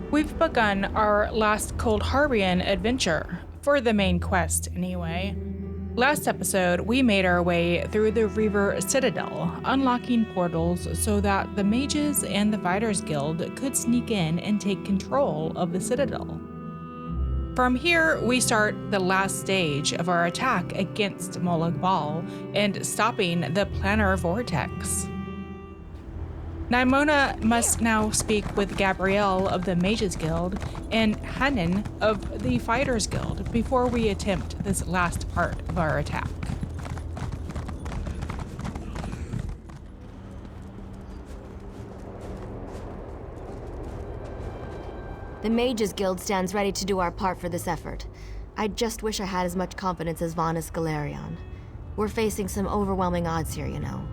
We've begun our last Coldharbian adventure, for the main quest anyway. Last episode, we made our way through the Reaver Citadel, unlocking portals so that the mages and the Fighters Guild could sneak in and take control of the Citadel. From here, we start the last stage of our attack against Malog Bal and stopping the Planar Vortex. Nimona must now speak with Gabrielle of the Mages Guild and Hannon of the Fighters Guild before we attempt this last part of our attack. The Mages Guild stands ready to do our part for this effort. I just wish I had as much confidence as Vanus Galerion. We're facing some overwhelming odds here, you know.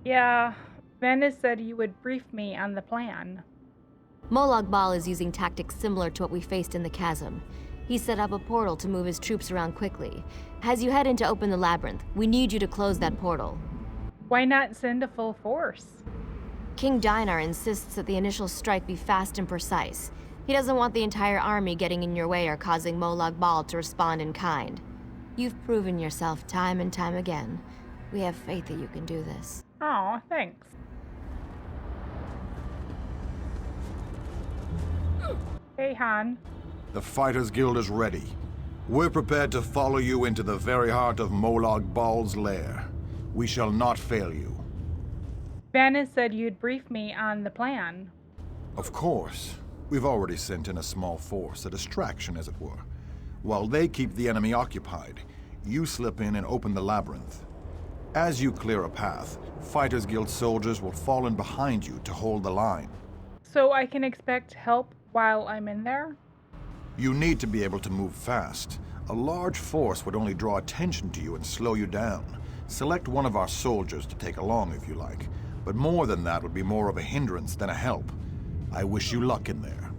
Yeah, Venice said you would brief me on the plan. Malog Bal is using tactics similar to what we faced in the chasm. He set up a portal to move his troops around quickly. As you head in to open the labyrinth, we need you to close that portal. Why not send a full force? King Dinar insists that the initial strike be fast and precise. He doesn't want the entire army getting in your way or causing Malog Bal to respond in kind. You've proven yourself time and time again. We have faith that you can do this. Aw, thanks. Hey, Han. The Fighters Guild is ready. We're prepared to follow you into the very heart of Malog Bal's lair. We shall not fail you. Venice said you'd brief me on the plan. Of course. We've already sent in a small force, a distraction as it were. While they keep the enemy occupied, you slip in and open the labyrinth. As you clear a path, Fighters Guild soldiers will fall in behind you to hold the line. So I can expect help while I'm in there? You need to be able to move fast. A large force would only draw attention to you and slow you down. Select one of our soldiers to take along if you like, but more than that would be more of a hindrance than a help. I wish you luck in there.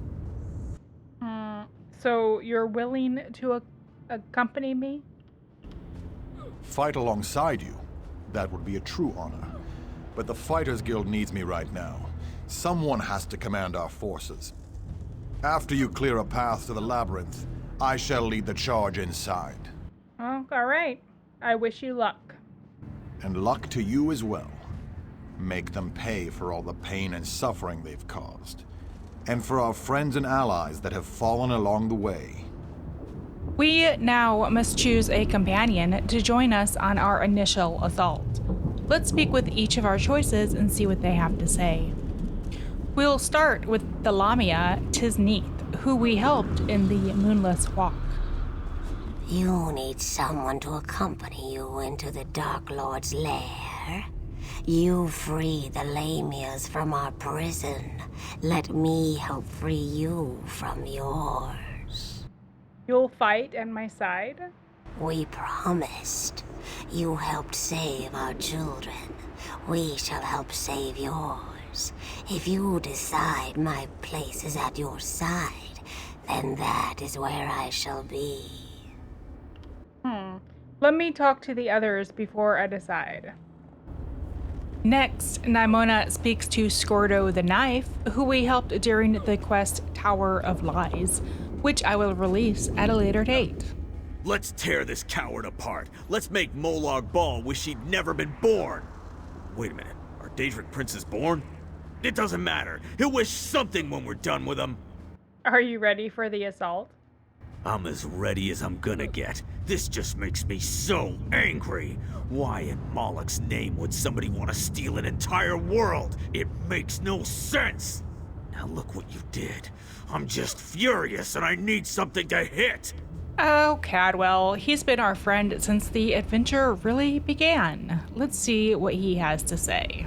So you're willing to accompany me? Fight alongside you. That would be a true honor. But the Fighters Guild needs me right now. Someone has to command our forces. After you clear a path to the labyrinth, I shall lead the charge inside. Oh, all right. I wish you luck. And luck to you as well. Make them pay for all the pain and suffering they've caused. And for our friends and allies that have fallen along the way. We now must choose a companion to join us on our initial assault. Let's speak with each of our choices and see what they have to say. We'll start with the Lamia Tisneath, who we helped in the Moonless Walk. You need someone to accompany you into the Dark Lord's lair. You free the Lamias from our prison. Let me help free you from yours. You'll fight at my side? We promised. You helped save our children. We shall help save yours. If you decide my place is at your side, then that is where I shall be. Let me talk to the others before I decide. Next, Nimona speaks to Scordo the Knife, who we helped during the quest Tower of Lies, which I will release at a later date. Let's tear this coward apart. Let's make Malog Bal wish he'd never been born. Wait a minute, are Daedric princes born? It doesn't matter. He'll wish something when we're done with him. Are you ready for the assault? I'm as ready as I'm gonna get. This just makes me so angry. Why in Moloch's name would somebody want to steal an entire world? It makes no sense. Now look what you did. I'm just furious and I need something to hit. Oh, Cadwell, he's been our friend since the adventure really began. Let's see what he has to say.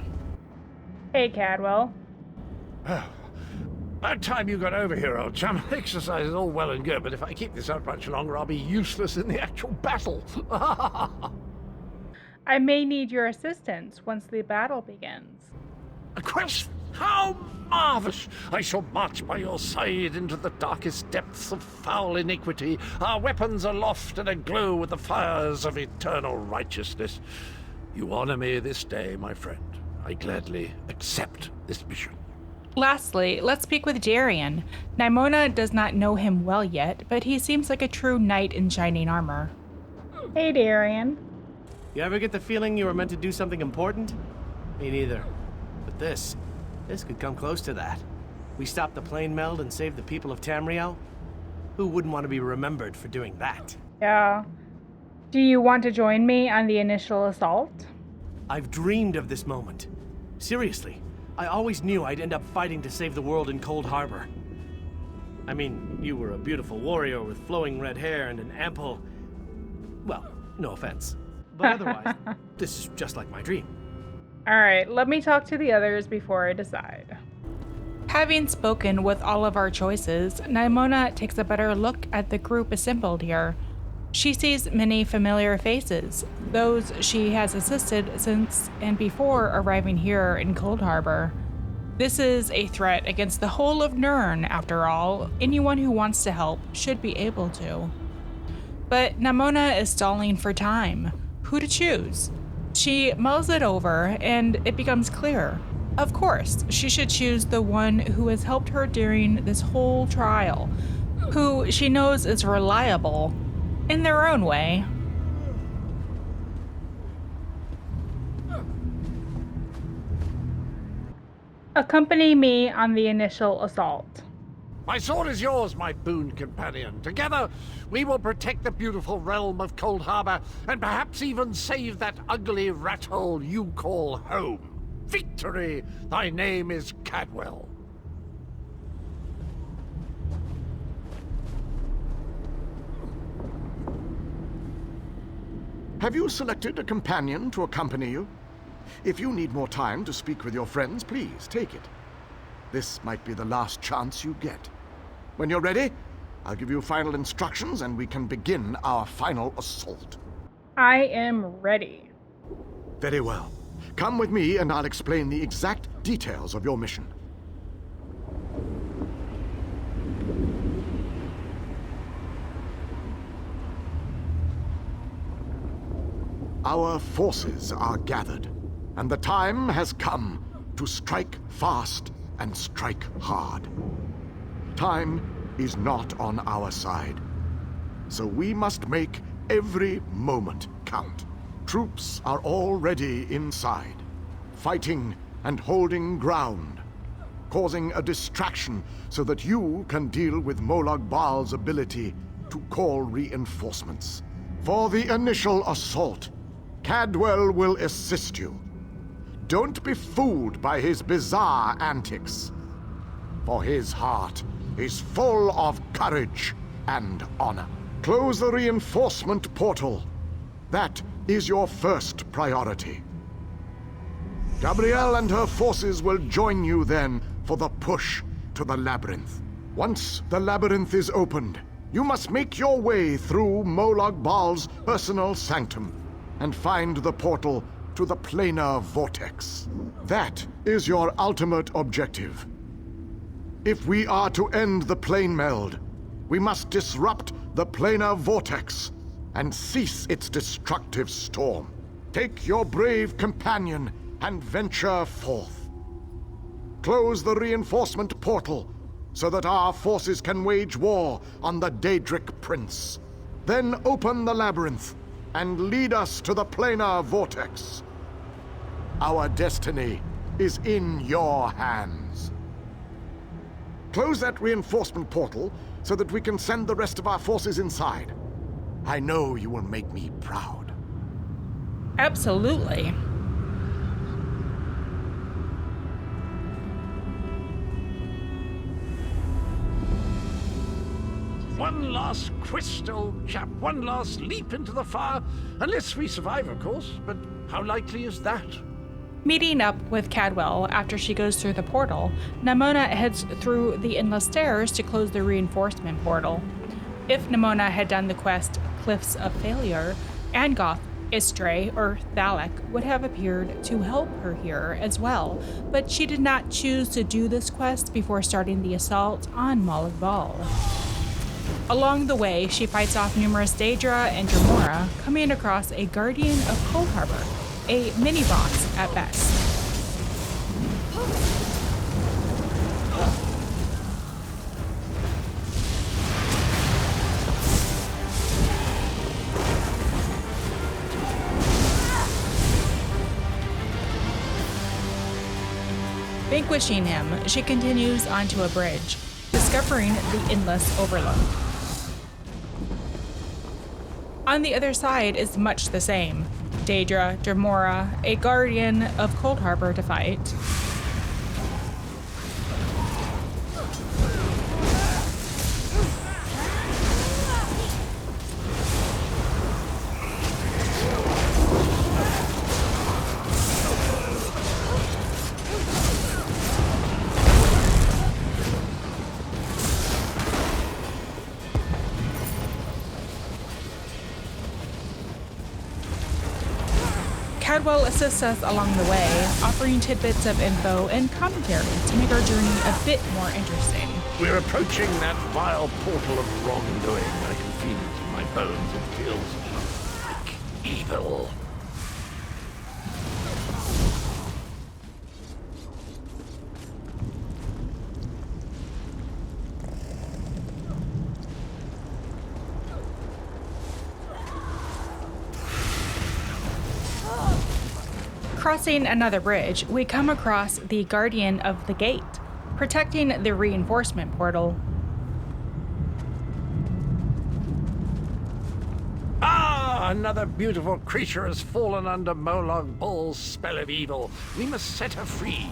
Hey, Cadwell. About time you got over here, old chum. Exercise is all well and good, but if I keep this up much longer, I'll be useless in the actual battle. I may need your assistance once the battle begins. A quest? How marvellous! I shall march by your side into the darkest depths of foul iniquity, our weapons aloft and aglow with the fires of eternal righteousness. You honor me this day, my friend. I gladly accept this mission. Lastly, let's speak with Darian. Nimona does not know him well yet, but he seems like a true knight in shining armor. Hey, Darian. You ever get the feeling you were meant to do something important? Me neither. But this could come close to that. We stopped the plane meld and saved the people of Tamriel. Who wouldn't want to be remembered for doing that? Yeah. Do you want to join me on the initial assault? I've dreamed of this moment. Seriously, I always knew I'd end up fighting to save the world in Coldharbor. I mean, you were a beautiful warrior with flowing red hair and an ample... Well, no offense. But otherwise, this is just like my dream. Alright, let me talk to the others before I decide. Having spoken with all of our choices, Nimona takes a better look at the group assembled here. She sees many familiar faces, those she has assisted since and before arriving here in Coldharbor. This is a threat against the whole of Nirn, after all. Anyone who wants to help should be able to. But Nimona is stalling for time. Who to choose? She mulls it over, and it becomes clear. Of course, she should choose the one who has helped her during this whole trial, who she knows is reliable, in their own way. Accompany me on the initial assault. My sword is yours, my boon companion. Together, we will protect the beautiful realm of Coldharbor, and perhaps even save that ugly rat hole you call home. Victory! Thy name is Cadwell. Have you selected a companion to accompany you? If you need more time to speak with your friends, please take it. This might be the last chance you get. When you're ready, I'll give you final instructions and we can begin our final assault. I am ready. Very well. Come with me and I'll explain the exact details of your mission. Our forces are gathered, and the time has come to strike fast and strike hard. Time is not on our side, so we must make every moment count. Troops are already inside, fighting and holding ground, causing a distraction so that you can deal with Malog Bal's ability to call reinforcements. For the initial assault, Cadwell will assist you. Don't be fooled by his bizarre antics, for his heart is full of courage and honor. Close the reinforcement portal. That is your first priority. Gabrielle and her forces will join you then for the push to the labyrinth. Once the labyrinth is opened, you must make your way through Malog Bal's personal sanctum and find the portal to the Planar Vortex. That is your ultimate objective. If we are to end the plane meld, we must disrupt the Planar Vortex and cease its destructive storm. Take your brave companion and venture forth. Close the reinforcement portal so that our forces can wage war on the Daedric Prince. Then open the labyrinth and lead us to the Planar Vortex. Our destiny is in your hands. Close that reinforcement portal so that we can send the rest of our forces inside. I know you will make me proud. Absolutely. One last crystal, chap. One last leap into the fire. Unless we survive, of course. But how likely is that? Meeting up with Cadwell after she goes through the portal, Nimona heads through the Endless Stairs to close the reinforcement portal. If Nimona had done the quest Cliffs of Failure, Angoth, Istray, or Thalek would have appeared to help her here as well, but she did not choose to do this quest before starting the assault on Malog Bal. Along the way, she fights off numerous dadra and dremora, coming across a Guardian of Coldharbor, a mini-boss at best. Vanquishing him, she continues onto a bridge, discovering the Endless Overlook. On the other side is much the same. Dadra, Dremora, a guardian of Coldharbor to fight. Cadwell assists us along the way, offering tidbits of info and commentary to make our journey a bit more interesting. We're approaching that vile portal of wrongdoing. I can feel it in my bones. It feels like evil. Crossing another bridge, we come across the Guardian of the Gate, protecting the reinforcement portal. Ah, another beautiful creature has fallen under Malog Bal's spell of evil. We must set her free.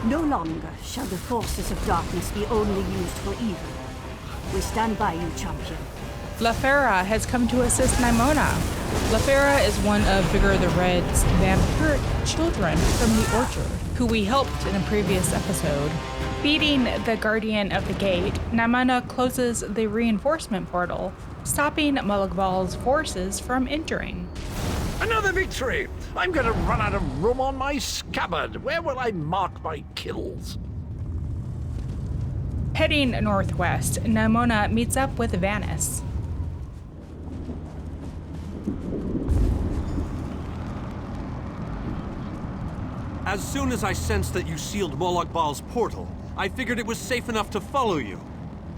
No longer shall the forces of darkness be only used for evil. We stand by you, champion. Lafera has come to assist Nimona. Lafera is one of Vigor the Red's vampiric children from the Orchard, who we helped in a previous episode. Beating the Guardian of the Gate, Nimona closes the reinforcement portal, stopping Malog Bal's forces from entering. Another victory! I'm gonna run out of room on my scabbard. Where will I mark my kills? Heading northwest, Nimona meets up with Vanis. As soon as I sensed that you sealed Malog Bal's portal, I figured it was safe enough to follow you.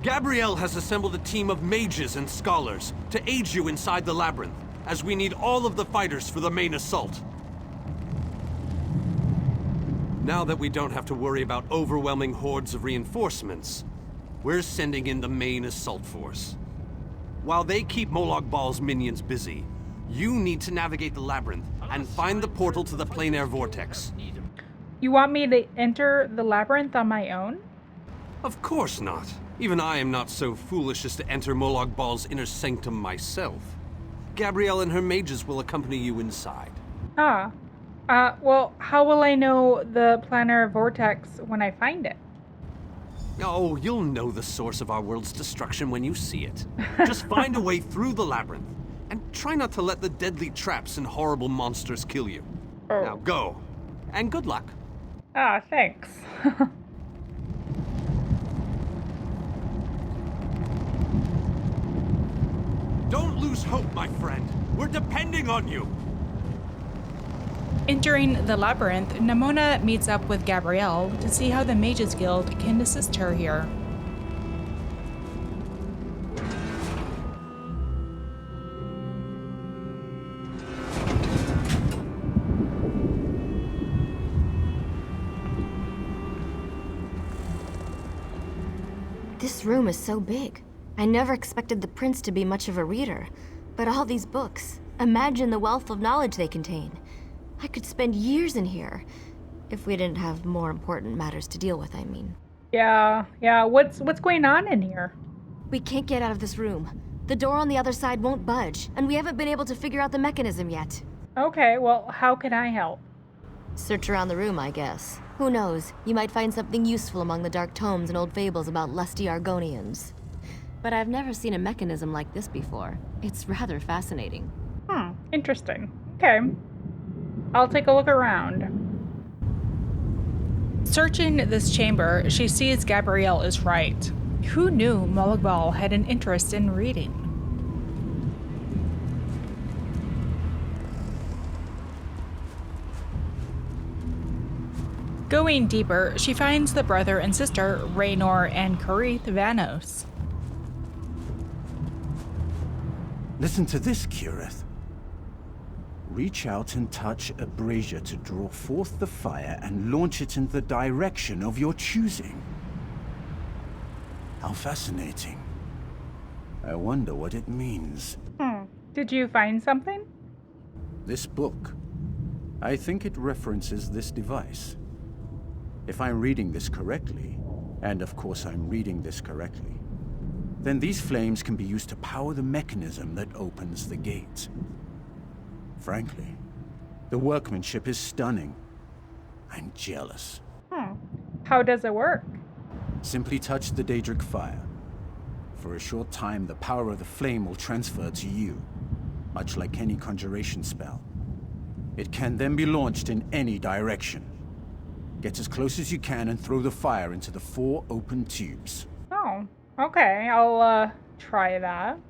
Gabrielle has assembled a team of mages and scholars to aid you inside the labyrinth, as we need all of the fighters for the main assault. Now that we don't have to worry about overwhelming hordes of reinforcements, we're sending in the main assault force. While they keep Malog Bal's minions busy, you need to navigate the labyrinth and find the portal to the Planar Vortex. You want me to enter the labyrinth on my own? Of course not. Even I am not so foolish as to enter Malog Bal's inner sanctum myself. Gabrielle and her mages will accompany you inside. Well, how will I know the Planar Vortex when I find it? Oh, you'll know the source of our world's destruction when you see it. Just find a way through the labyrinth, and try not to let the deadly traps and horrible monsters kill you. Oh. Now go, and good luck. Thanks. Don't lose hope, my friend. We're depending on you. Entering the labyrinth, Nimona meets up with Gabrielle to see how the Mages Guild can assist her here. This room is so big. I never expected the prince to be much of a reader. But all these books, imagine the wealth of knowledge they contain. I could spend years in here. If we didn't have more important matters to deal with, I mean. Yeah, what's going on in here? We can't get out of this room. The door on the other side won't budge, and we haven't been able to figure out the mechanism yet. Okay, well, how can I help? Search around the room, I guess. Who knows? You might find something useful among the dark tomes and old fables about lusty Argonians. But I've never seen a mechanism like this before. It's rather fascinating. Interesting. Okay. I'll take a look around. Searching this chamber, she sees Gabrielle is right. Who knew Malog Bal had an interest in reading? Going deeper, she finds the brother and sister, Raynor and Karith Vanos. Listen to this, Curith. Reach out and touch a brazier to draw forth the fire and launch it in the direction of your choosing. How fascinating. I wonder what it means. Did you find something? This book. I think it references this device. If I'm reading this correctly, and of course I'm reading this correctly, then these flames can be used to power the mechanism that opens the gate. Frankly, the workmanship is stunning. I'm jealous. How does it work? Simply touch the Daedric fire. For a short time, the power of the flame will transfer to you, much like any conjuration spell. It can then be launched in any direction. Get as close as you can and throw the fire into the 4 open tubes. Oh, okay. I'll try that.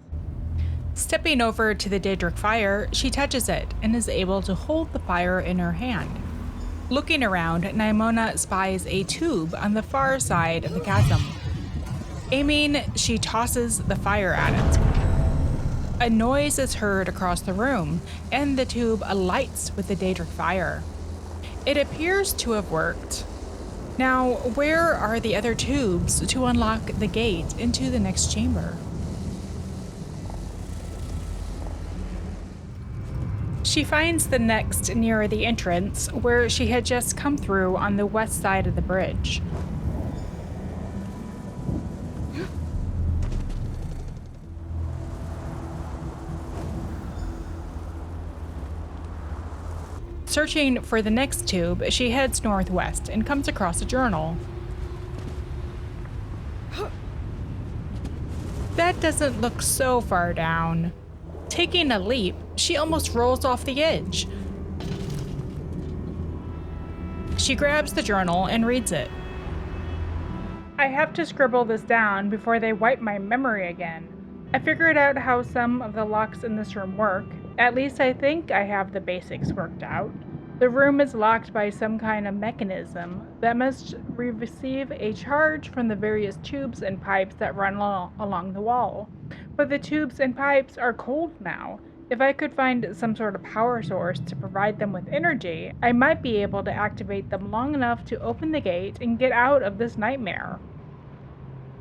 Stepping over to the Daedric fire, she touches it and is able to hold the fire in her hand. Looking around, Naimona spies a tube on the far side of the chasm. Aiming, she tosses the fire at it. A noise is heard across the room, and the tube alights with the Daedric fire. It appears to have worked. Now, where are the other tubes to unlock the gate into the next chamber? She finds the next near the entrance, where she had just come through on the west side of the bridge. Searching for the next tube, she heads northwest and comes across a journal. That doesn't look so far down. Taking a leap, she almost rolls off the edge. She grabs the journal and reads it. I have to scribble this down before they wipe my memory again. I figured out how some of the locks in this room work. At least I think I have the basics worked out. The room is locked by some kind of mechanism that must receive a charge from the various tubes and pipes that run along the wall. But the tubes and pipes are cold now. If I could find some sort of power source to provide them with energy, I might be able to activate them long enough to open the gate and get out of this nightmare.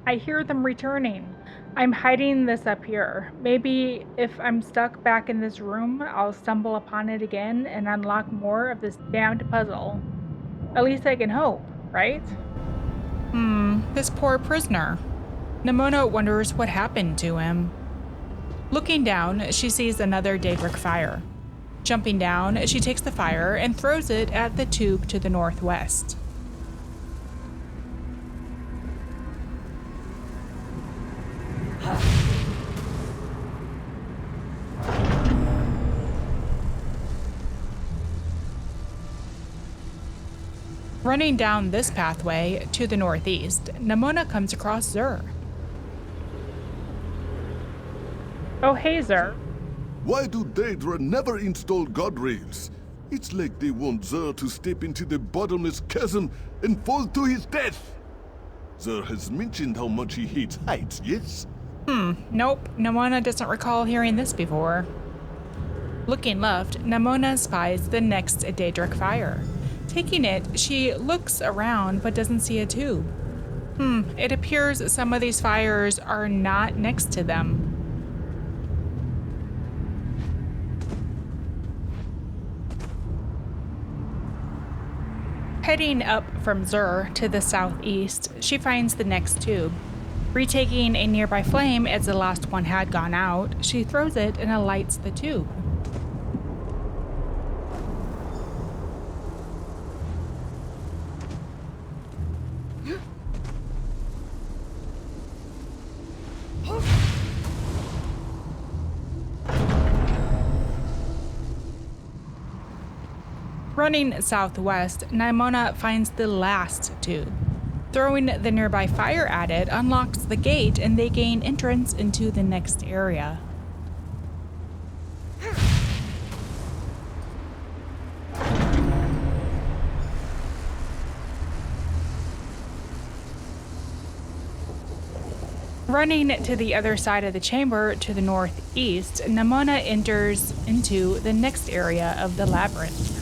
I hear them returning. I'm hiding this up here. Maybe if I'm stuck back in this room, I'll stumble upon it again and unlock more of this damned puzzle. At least I can hope, right? This poor prisoner. Nimona wonders what happened to him. Looking down, she sees another Daedric fire. Jumping down, she takes the fire and throws it at the tube to the northwest. Running down this pathway to the northeast, Nimona comes across Zur. Oh, hey, Zur. Why do Daedra never install guardrails? It's like they want Zur to step into the bottomless chasm and fall to his death. Zur has mentioned how much he hates heights, yes? Nope. Nimona doesn't recall hearing this before. Looking left, Nimona spies the next Daedric fire. Taking it, she looks around but doesn't see a tube. It appears some of these fires are not next to them. Heading up from Zur to the southeast, she finds the next tube. Retaking a nearby flame as the last one had gone out, she throws it and alights the tube. Running southwest, Nimona finds the last tube. Throwing the nearby fire at it unlocks the gate and they gain entrance into the next area. Running to the other side of the chamber to the northeast, Nimona enters into the next area of the labyrinth.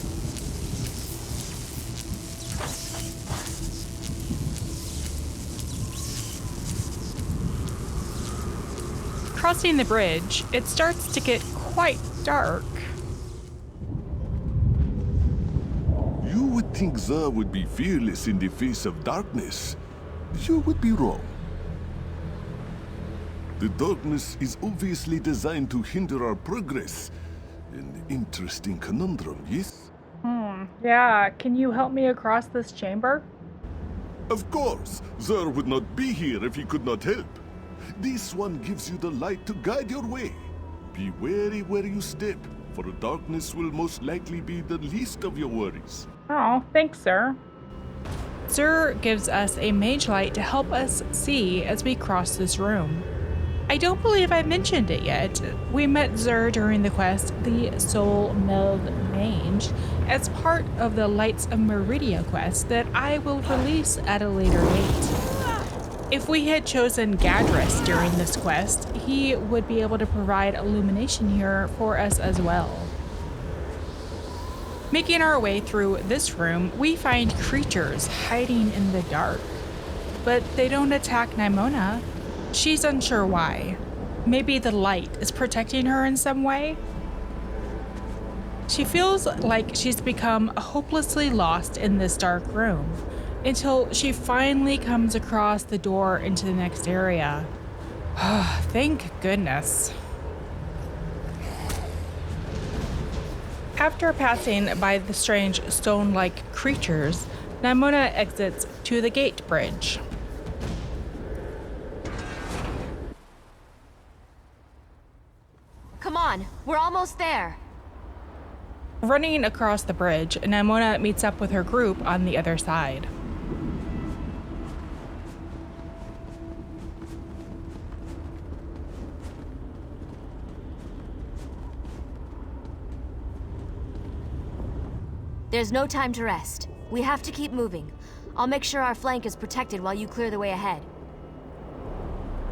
Crossing the bridge, it starts to get quite dark. You would think Xur would be fearless in the face of darkness. You would be wrong. The darkness is obviously designed to hinder our progress. An interesting conundrum, yes? Yeah, can you help me across this chamber? Of course! Xur would not be here if he could not help. This one gives you the light to guide your way. Be wary where you step, for the darkness will most likely be the least of your worries. Oh, thanks, sir. Xur gives us a mage light to help us see as we cross this room. I don't believe I mentioned it yet. We met Xur during the quest, the Soul Meld Mage, as part of the Lights of Meridia quest that I will release at a later date. If we had chosen Gadris during this quest, he would be able to provide illumination here for us as well. Making our way through this room, we find creatures hiding in the dark. But they don't attack Nimona. She's unsure why. Maybe the light is protecting her in some way? She feels like she's become hopelessly lost in this dark room until she finally comes across the door into the next area. Thank goodness. After passing by the strange stone-like creatures, Nimona exits to the gate bridge. Come on, we're almost there. Running across the bridge, Nimona meets up with her group on the other side. There's no time to rest. We have to keep moving. I'll make sure our flank is protected while you clear the way ahead.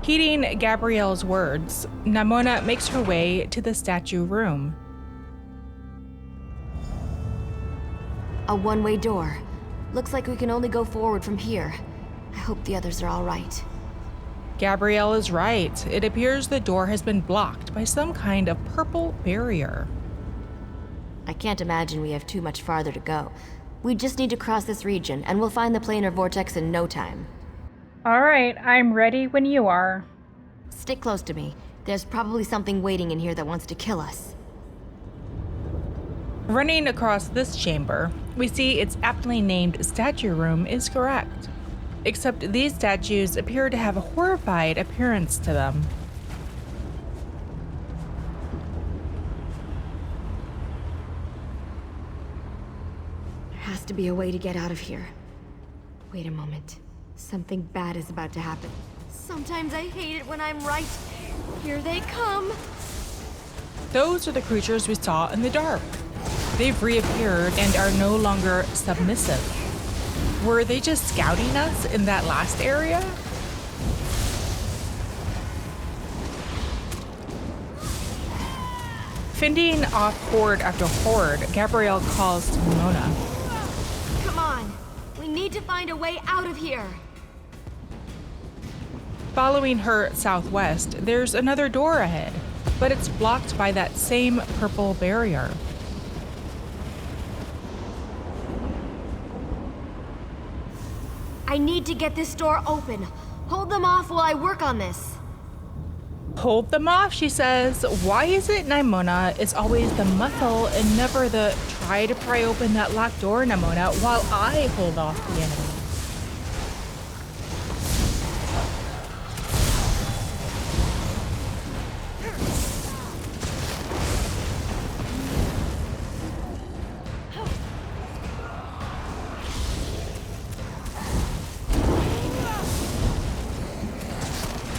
Heeding Gabrielle's words, Nimona makes her way to the statue room. A one-way door. Looks like we can only go forward from here. I hope the others are all right. Gabrielle is right. It appears the door has been blocked by some kind of purple barrier. I can't imagine we have too much farther to go. We just need to cross this region, and we'll find the Planar Vortex in no time. All right, I'm ready when you are. Stick close to me. There's probably something waiting in here that wants to kill us. Running across this chamber, we see its aptly named statue room is correct. Except these statues appear to have a horrified appearance to them. There has to be a way to get out of here. Wait a moment. Something bad is about to happen. Sometimes I hate it when I'm right. Here they come. Those are the creatures we saw in the dark. They've reappeared and are no longer submissive. Were they just scouting us in that last area? Fending off horde after horde, Gabrielle calls to Nimona. Come on. We need to find a way out of here. Following her southwest, there's another door ahead, but it's blocked by that same purple barrier. I need to get this door open. Hold them off while I work on this. Hold them off, she says. Why is it Nimona is always the muscle and never the try to pry open that locked door, Nimona, while I hold off the enemy?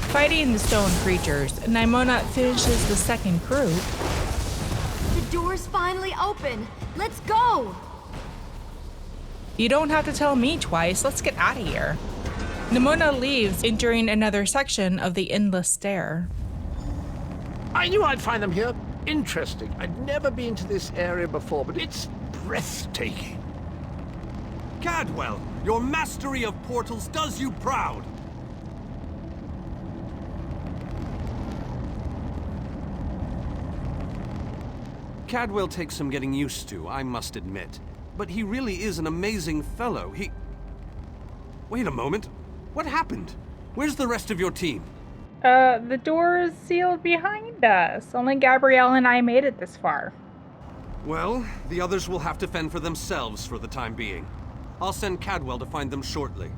Fighting the stone creatures, Nimona finishes the second group. The door's finally open. Let's go! You don't have to tell me twice. Let's get out of here. Nimona leaves, entering another section of the Endless Stair. I knew I'd find them here. Interesting. I'd never been to this area before, but it's breathtaking. Cadwell, your mastery of portals does you proud. Cadwell takes some getting used to, I must admit. But he really is an amazing fellow. Wait a moment. What happened? Where's the rest of your team? The door is sealed behind us. Only Gabrielle and I made it this far. Well, the others will have to fend for themselves for the time being. I'll send Cadwell to find them shortly.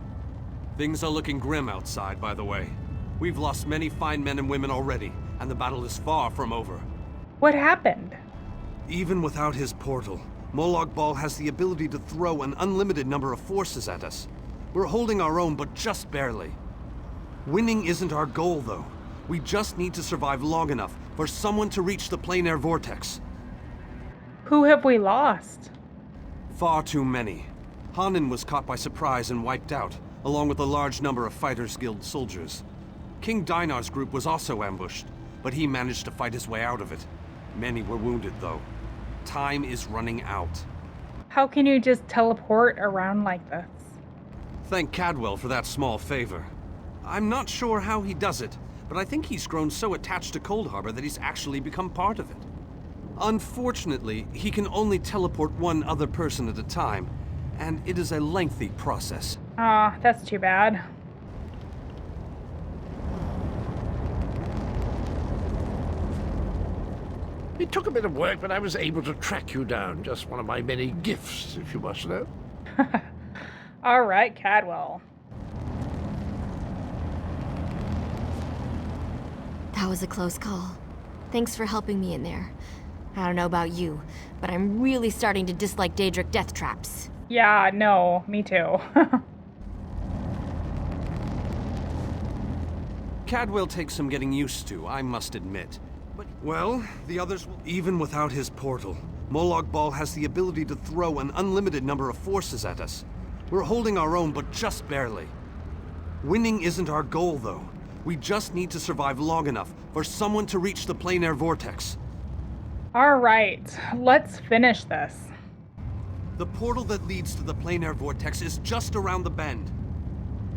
Things are looking grim outside, by the way. We've lost many fine men and women already, and the battle is far from over. What happened? Even without his portal, Malog Bal has the ability to throw an unlimited number of forces at us. We're holding our own, but just barely. Winning isn't our goal, though. We just need to survive long enough for someone to reach the Planar Vortex. Who have we lost? Far too many. Hanan was caught by surprise and wiped out, along with a large number of Fighters Guild soldiers. King Dinar's group was also ambushed, but he managed to fight his way out of it. Many were wounded, though. Time is running out. How can you just teleport around like this? Thank Cadwell for that small favor. I'm not sure how he does it, but I think he's grown so attached to Coldharbor that he's actually become part of it. Unfortunately, he can only teleport one other person at a time, and it is a lengthy process. Ah, that's too bad. It took a bit of work, but I was able to track you down. Just one of my many gifts, if you must know. All right, Cadwell. That was a close call. Thanks for helping me in there. I don't know about you, but I'm really starting to dislike Daedric death traps. Yeah, no, me too. Cadwell takes some getting used to, I must admit. But, well, the others will... Even without his portal, Malog Bal has the ability to throw an unlimited number of forces at us. We're holding our own, but just barely. Winning isn't our goal, though. We just need to survive long enough for someone to reach the Planar Vortex. All right, let's finish this. The portal that leads to the Planar Vortex is just around the bend.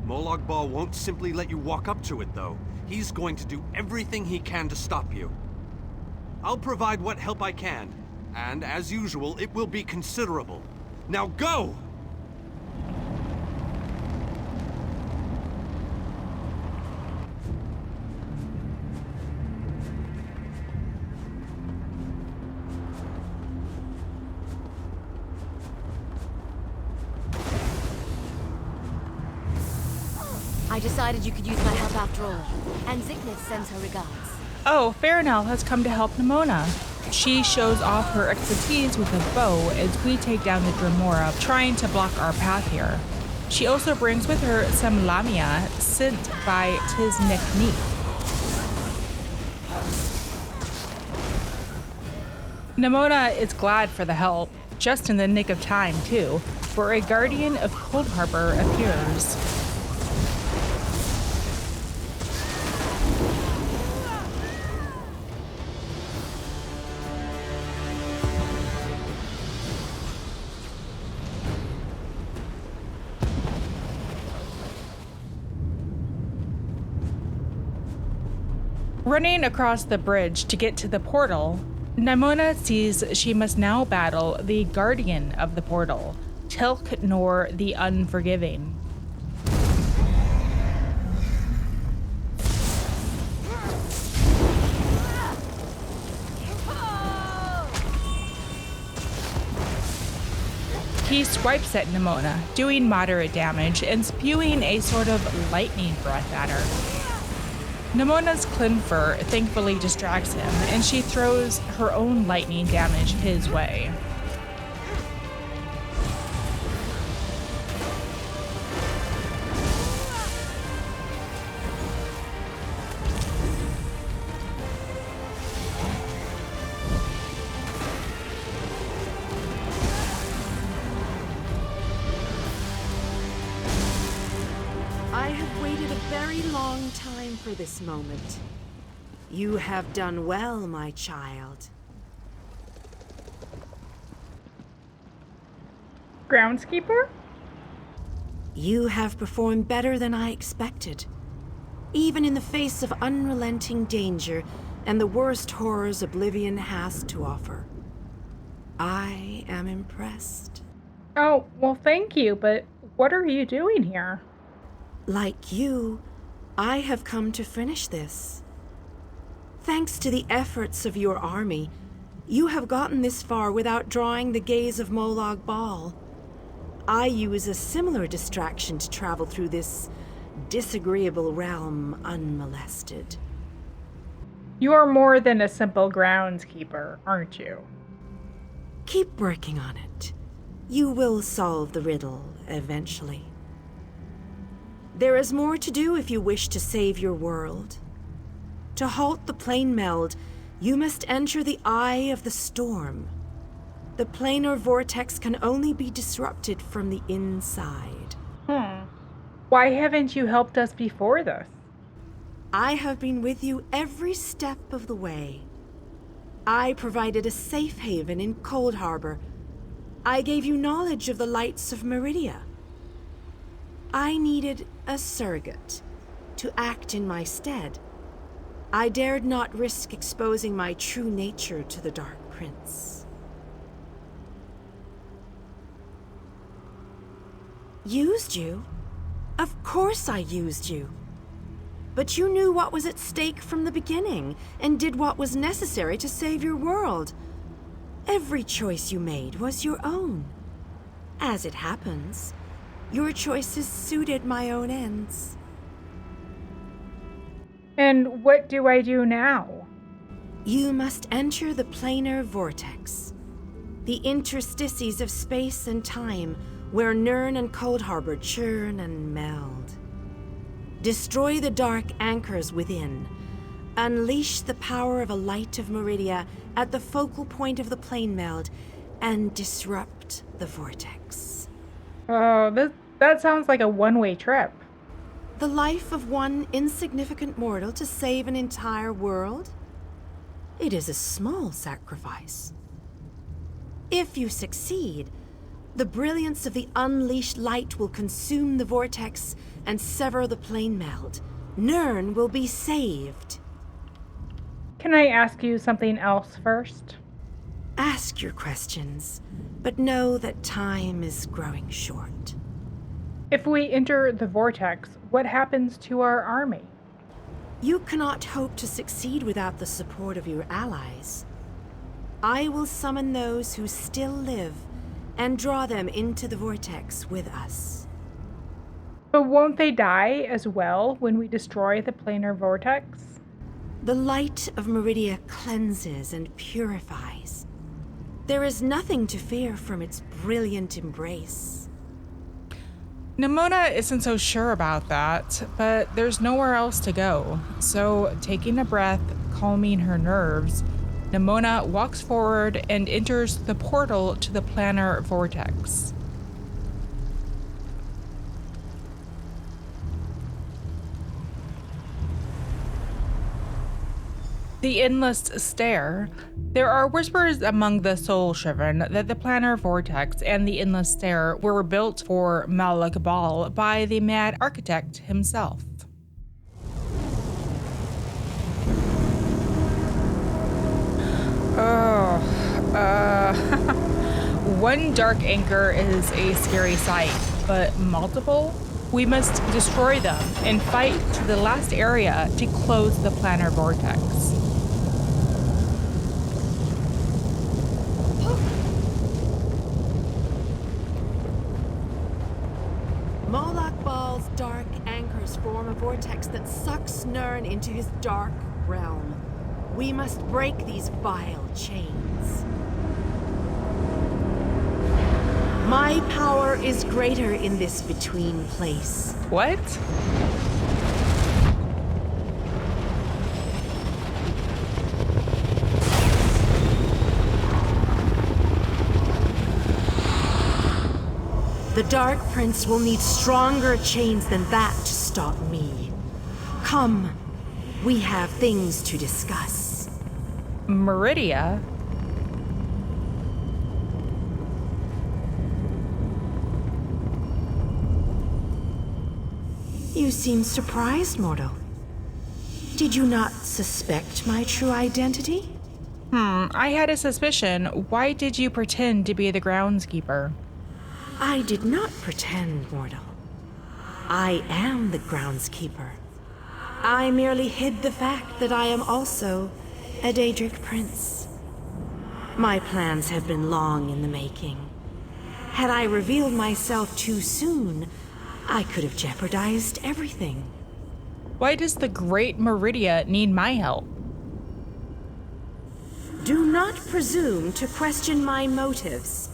Malog Bal won't simply let you walk up to it, though. He's going to do everything he can to stop you. I'll provide what help I can, and as usual, it will be considerable. Now go! I decided you could use my help after all, and Zignith sends her regards. Oh, Farinell has come to help Nimona. She shows off her expertise with a bow as we take down the dremora, trying to block our path here. She also brings with her some lamia sent by Tiznik Neat. Nimona is glad for the help, just in the nick of time too, for a guardian of Coldharbor appears. Running across the bridge to get to the portal, Nimona sees she must now battle the guardian of the portal, Telk Nor the Unforgiving. He swipes at Nimona, doing moderate damage and spewing a sort of lightning breath at her. Nimona's Clinfer thankfully distracts him, and she throws her own lightning damage his way. I have long time for this moment. You have done well, my child. Groundskeeper? You have performed better than I expected. Even in the face of unrelenting danger and the worst horrors Oblivion has to offer. I am impressed. Oh, well, thank you, but what are you doing here? Like you, I have come to finish this. Thanks to the efforts of your army, you have gotten this far without drawing the gaze of Malog Bal. I use a similar distraction to travel through this disagreeable realm unmolested. You are more than a simple groundskeeper, aren't you? Keep working on it. You will solve the riddle eventually. There is more to do if you wish to save your world. To halt the plane meld, you must enter the eye of the storm. The planar vortex can only be disrupted from the inside. Why haven't you helped us before this? I have been with you every step of the way. I provided a safe haven in Coldharbor. I gave you knowledge of the lights of Meridia. I needed a surrogate to act in my stead. I dared not risk exposing my true nature to the Dark Prince. Used you? Of course I used you. But you knew what was at stake from the beginning, and did what was necessary to save your world. Every choice you made was your own. As it happens, your choices suited my own ends. And what do I do now? You must enter the Planar Vortex, the interstices of space and time, where Nirn and Coldharbor churn and meld. Destroy the dark anchors within. Unleash the power of a light of Meridia at the focal point of the plane meld, and disrupt the vortex. Oh, that sounds like a one-way trip. The life of one insignificant mortal to save an entire world? It is a small sacrifice. If you succeed, the brilliance of the unleashed light will consume the vortex and sever the plane meld. Nirn will be saved. Can I ask you something else first? Ask your questions, but know that time is growing short. If we enter the vortex, what happens to our army? You cannot hope to succeed without the support of your allies. I will summon those who still live and draw them into the vortex with us. But won't they die as well when we destroy the planar vortex? The light of Meridia cleanses and purifies. There is nothing to fear from its brilliant embrace. Nimona isn't so sure about that, but there's nowhere else to go. So, taking a breath, calming her nerves, Nimona walks forward and enters the portal to the planar vortex. The Endless Stair. There are whispers among the Soul Shriven that the Planar Vortex and the Endless Stair were built for Malog Bal by the mad architect himself. One dark anchor is a scary sight, but multiple? We must destroy them and fight to the last area to close the Planar Vortex. Malog Bal's dark anchors form a vortex that sucks Nirn into his dark realm. We must break these vile chains. My power is greater in this between place. What? The Dark Prince will need stronger chains than that to stop me. Come, we have things to discuss. Meridia? You seem surprised, mortal. Did you not suspect my true identity? I had a suspicion. Why did you pretend to be the groundskeeper? I did not pretend, mortal. I am the groundskeeper. I merely hid the fact that I am also a Daedric prince. My plans have been long in the making. Had I revealed myself too soon, I could have jeopardized everything. Why does the great Meridia need my help? Do not presume to question my motives.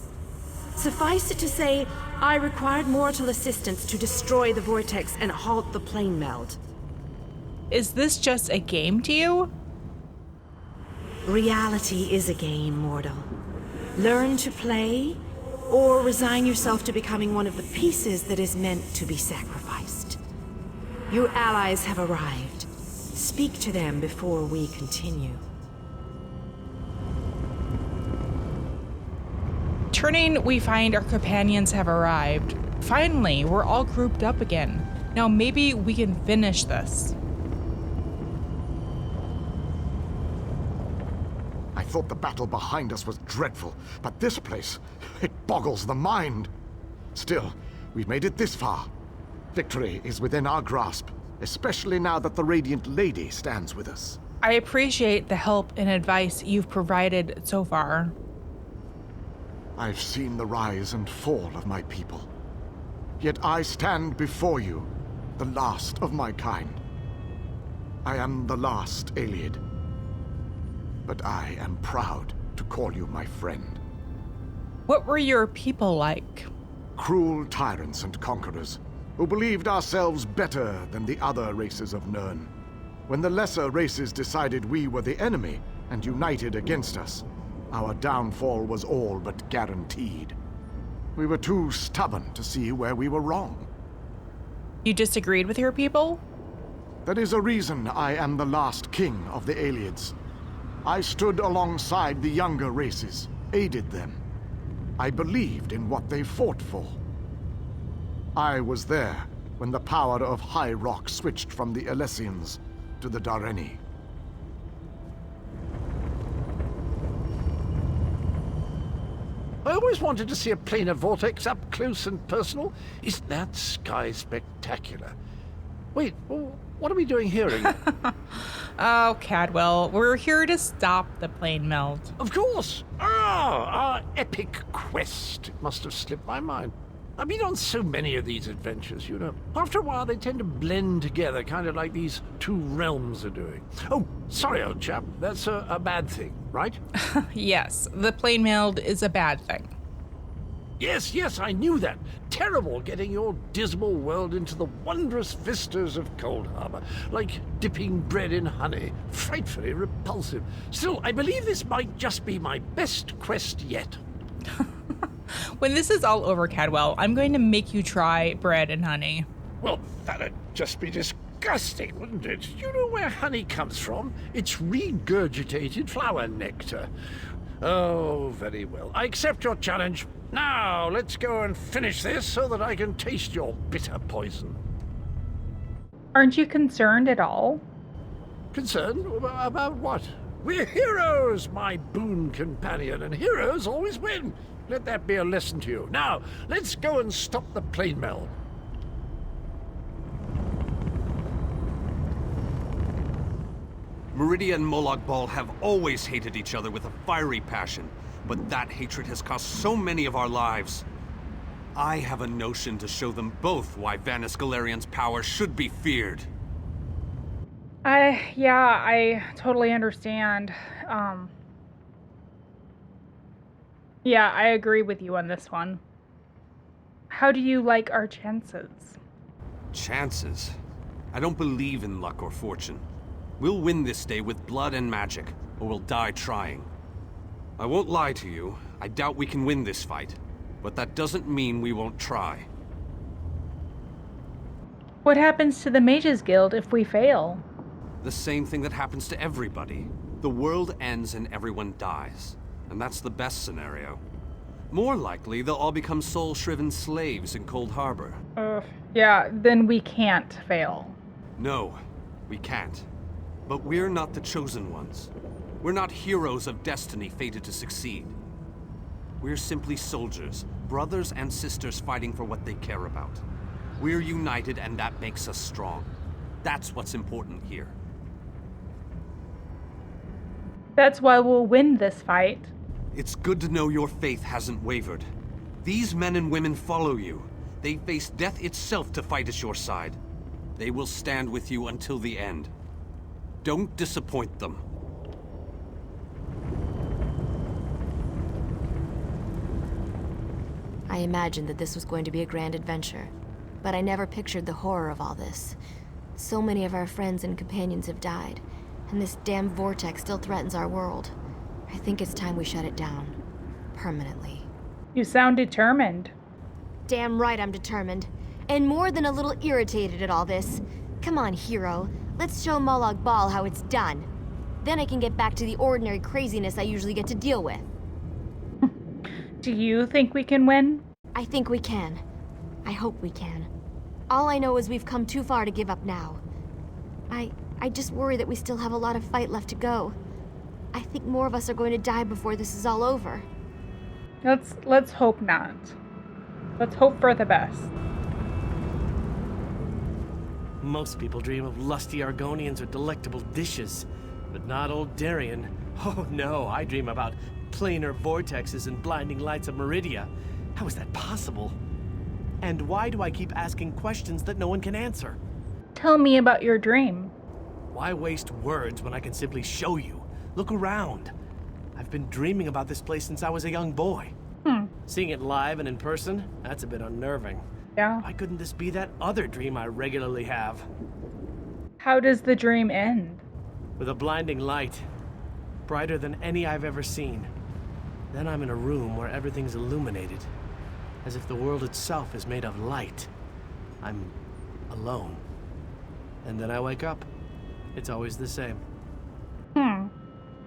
Suffice it to say, I required mortal assistance to destroy the vortex and halt the plane meld. Is this just a game to you? Reality is a game, mortal. Learn to play, or resign yourself to becoming one of the pieces that is meant to be sacrificed. Your allies have arrived. Speak to them before we continue. Turning, we find our companions have arrived. Finally, we're all grouped up again. Now maybe we can finish this. I thought the battle behind us was dreadful, but this place, it boggles the mind. Still, we've made it this far. Victory is within our grasp, especially now that the Radiant Lady stands with us. I appreciate the help and advice you've provided so far. I've seen the rise and fall of my people. Yet I stand before you, the last of my kind. I am the last Ayleid. But I am proud to call you my friend. What were your people like? Cruel tyrants and conquerors, who believed ourselves better than the other races of Nirn. When the lesser races decided we were the enemy and united against us, our downfall was all but guaranteed. We were too stubborn to see where we were wrong. You disagreed with your people? That is a reason I am the last king of the Ayleids. I stood alongside the younger races, aided them. I believed in what they fought for. I was there when the power of High Rock switched from the Alessians to the Dareni. I always wanted to see a planar vortex up close and personal. Isn't that sky spectacular? Wait, what are we doing here again? Oh, Cadwell, we're here to stop the plane meld. Of course! Our epic quest. It must have slipped my mind. I've been on so many of these adventures, you know. After a while, they tend to blend together, kind of like these two realms are doing. Oh, sorry, old chap. That's a bad thing, right? Yes, the plane meld is a bad thing. Yes, I knew that. Terrible getting your dismal world into the wondrous vistas of Coldharbor. Like dipping bread in honey. Frightfully repulsive. Still, I believe this might just be my best quest yet. When this is all over, Cadwell, I'm going to make you try bread and honey. Well, that'd just be disgusting, wouldn't it? You know where honey comes from? It's regurgitated flower nectar. Oh, very well. I accept your challenge. Now, let's go and finish this so that I can taste your bitter poison. Aren't you concerned at all? Concerned? About what? We're heroes, my boon companion, and heroes always win. Let that be a lesson to you. Now, let's go and stop the plane meld. Meridia and Malog Bal have always hated each other with a fiery passion, but that hatred has cost so many of our lives. I have a notion to show them both why Vanis Galarian's power should be feared. Yeah, I totally understand. Yeah, I agree with you on this one. How do you like our chances? Chances? I don't believe in luck or fortune. We'll win this day with blood and magic, or we'll die trying. I won't lie to you, I doubt we can win this fight, but that doesn't mean we won't try. What happens to the Mages Guild if we fail? The same thing that happens to everybody. The world ends and everyone dies. And that's the best scenario. More likely, they'll all become soul-shriven slaves in Coldharbor. Yeah, then we can't fail. No, we can't. But we're not the chosen ones. We're not heroes of destiny fated to succeed. We're simply soldiers, brothers and sisters fighting for what they care about. We're united and that makes us strong. That's what's important here. That's why we'll win this fight. It's good to know your faith hasn't wavered. These men and women follow you. They face death itself to fight at your side. They will stand with you until the end. Don't disappoint them. I imagined that this was going to be a grand adventure, but I never pictured the horror of all this. So many of our friends and companions have died, and this damn vortex still threatens our world. I think it's time we shut it down. Permanently. You sound determined. Damn right I'm determined. And more than a little irritated at all this. Come on, hero. Let's show Malog Bal how it's done. Then I can get back to the ordinary craziness I usually get to deal with. Do you think we can win? I think we can. I hope we can. All I know is we've come too far to give up now. I just worry that we still have a lot of fight left to go. I think more of us are going to die before this is all over. Let's hope not. Let's hope for the best. Most people dream of lusty Argonians or delectable dishes, but not old Darien. Oh no, I dream about planar vortexes and blinding lights of Meridia. How is that possible? And why do I keep asking questions that no one can answer? Tell me about your dream. Why waste words when I can simply show you? Look around. I've been dreaming about this place since I was a young boy. Seeing it live and in person, that's a bit unnerving. Yeah. Why couldn't this be that other dream I regularly have? How does the dream end? With a blinding light, brighter than any I've ever seen. Then I'm in a room where everything's illuminated, as if the world itself is made of light. I'm alone. And then I wake up. It's always the same.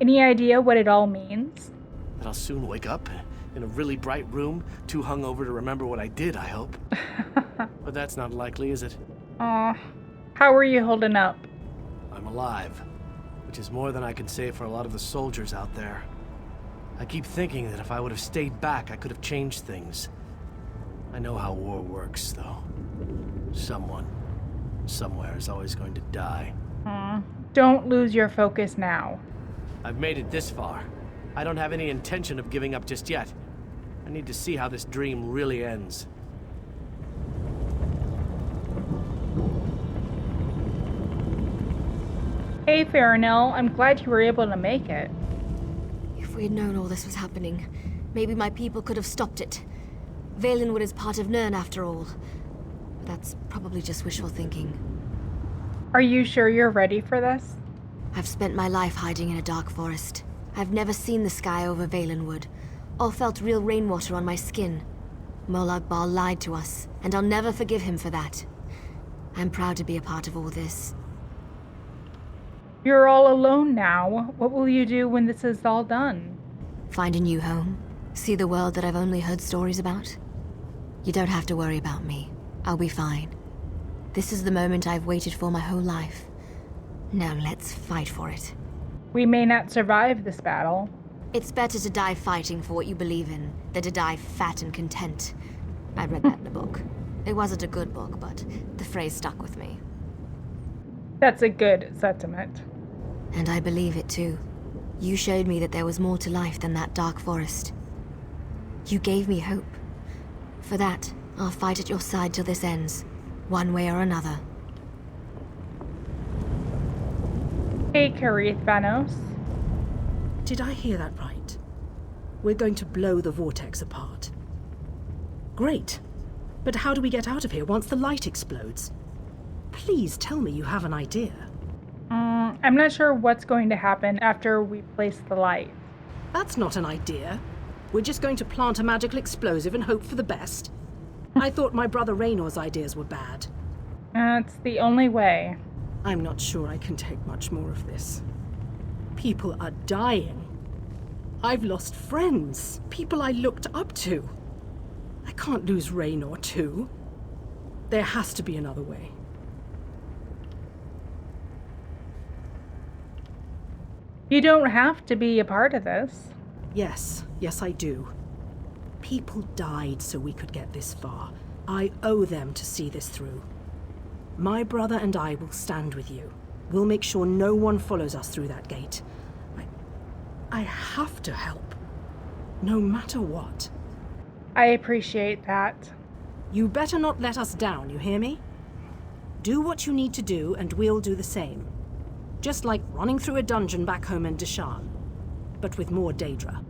Any idea what it all means? That I'll soon wake up in a really bright room, too hungover to remember what I did, I hope. But that's not likely, is it? How are you holding up? I'm alive, which is more than I can say for a lot of the soldiers out there. I keep thinking that if I would have stayed back, I could have changed things. I know how war works, though. Someone, somewhere is always going to die. Don't lose your focus now. I've made it this far. I don't have any intention of giving up just yet. I need to see how this dream really ends. Hey, Farinell, I'm glad you were able to make it. If we had known all this was happening, maybe my people could have stopped it. Valenwood is part of Nirn after all. But that's probably just wishful thinking. Are you sure you're ready for this? I've spent my life hiding in a dark forest. I've never seen the sky over Valenwood, or felt real rainwater on my skin. Malog Bal lied to us, and I'll never forgive him for that. I'm proud to be a part of all this. You're all alone now. What will you do when this is all done? Find a new home. See the world that I've only heard stories about. You don't have to worry about me. I'll be fine. This is the moment I've waited for my whole life. Now let's fight for it. We may not survive this battle. It's better to die fighting for what you believe in than to die fat and content. I read that in a book. It wasn't a good book, but the phrase stuck with me. That's a good sentiment. And I believe it too. You showed me that there was more to life than that dark forest. You gave me hope. For that, I'll fight at your side till this ends, one way or another. Hey, Karith Vanos. Did I hear that right? We're going to blow the vortex apart. Great. But how do we get out of here once the light explodes? Please tell me you have an idea. I'm not sure what's going to happen after we place the light. That's not an idea. We're just going to plant a magical explosive and hope for the best. I thought my brother Raynor's ideas were bad. That's the only way. I'm not sure I can take much more of this. People are dying. I've lost friends, people I looked up to. I can't lose Raynor too. There has to be another way. You don't have to be a part of this. Yes, I do. People died so we could get this far. I owe them to see this through. My brother and I will stand with you. We'll make sure no one follows us through that gate. I have to help. No matter what. I appreciate that. You better not let us down, you hear me? Do what you need to do, and we'll do the same. Just like running through a dungeon back home in Deshan, but with more Daedra.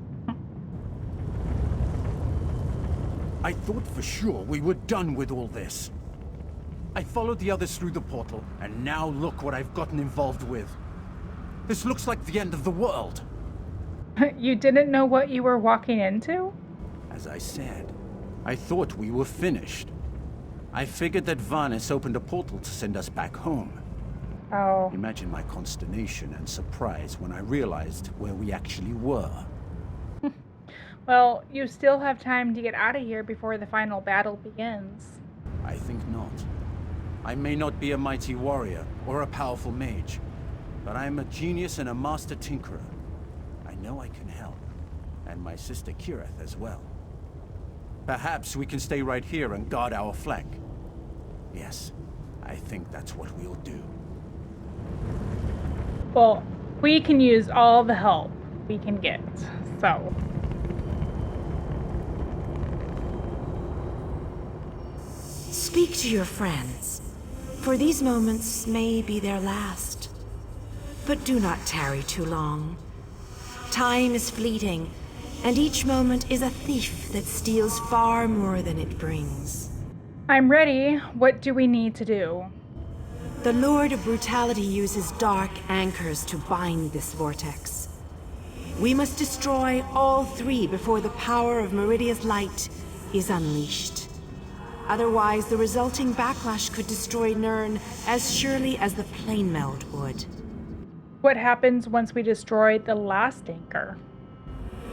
I thought for sure we were done with all this. I followed the others through the portal, and now look what I've gotten involved with. This looks like the end of the world. You didn't know what you were walking into? As I said, I thought we were finished. I figured that Varnis opened a portal to send us back home. Oh. Imagine my consternation and surprise when I realized where we actually were. Well, you still have time to get out of here before the final battle begins. I think not. I may not be a mighty warrior or a powerful mage, but I am a genius and a master tinkerer. I know I can help, and my sister Kirith as well. Perhaps we can stay right here and guard our flank. Yes, I think that's what we'll do. Well, we can use all the help we can get, so... Speak to your friends, for these moments may be their last. But do not tarry too long. Time is fleeting, and each moment is a thief that steals far more than it brings. I'm ready. What do we need to do? The Lord of Brutality uses dark anchors to bind this vortex. We must destroy all three before the power of Meridia's light is unleashed. Otherwise, the resulting backlash could destroy Nirn as surely as the plane meld would. What happens once we destroy the last anchor?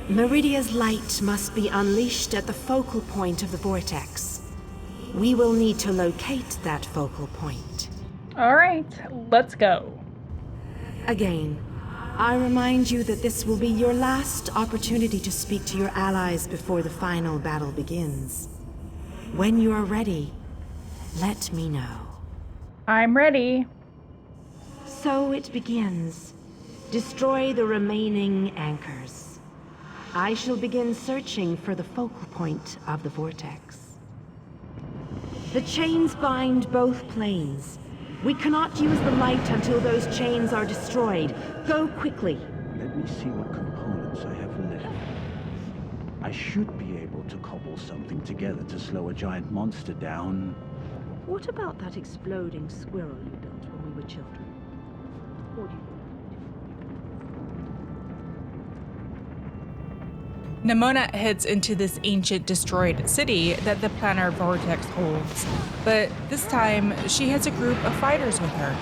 Meridia's light must be unleashed at the focal point of the vortex. We will need to locate that focal point. All right, let's go. Again, I remind you that this will be your last opportunity to speak to your allies before the final battle begins. When you are ready, let me know. I'm ready. So it begins. Destroy the remaining anchors. I shall begin searching for the focal point of the vortex. The chains bind both planes. We cannot use the light until those chains are destroyed. Go quickly. Let me see what components I have left. I should be able to cobble something together to slow a giant monster down. What about that exploding squirrel you built when we were children? Or do you... Nimona heads into this ancient destroyed city that the Planar Vortex holds, but this time she has a group of fighters with her.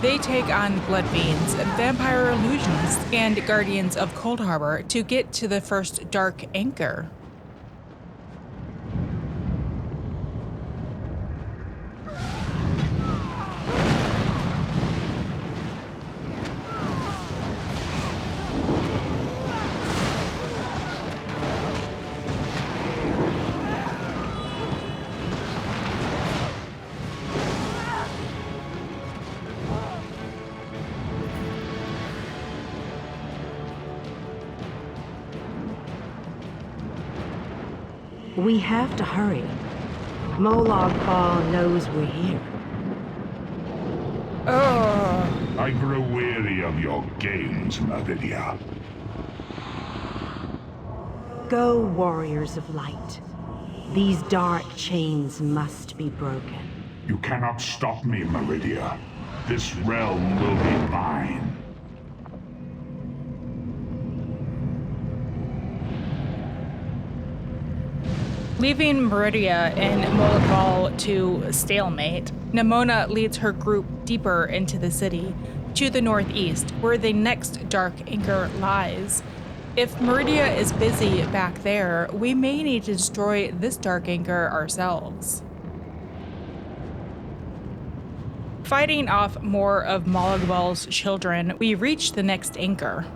They take on Bloodfiends, Vampire Illusionists, and Guardians of Coldharbor to get to the first Dark Anchor. We have to hurry. Malog Bal knows we're here. I grow weary of your games, Meridia. Go, warriors of light. These dark chains must be broken. You cannot stop me, Meridia. This realm will be mine. Leaving Meridia and Malog Bal to stalemate, Nimona leads her group deeper into the city, to the northeast, where the next dark anchor lies. If Meridia is busy back there, we may need to destroy this dark anchor ourselves. Fighting off more of Malog Bal's children, we reach the next anchor.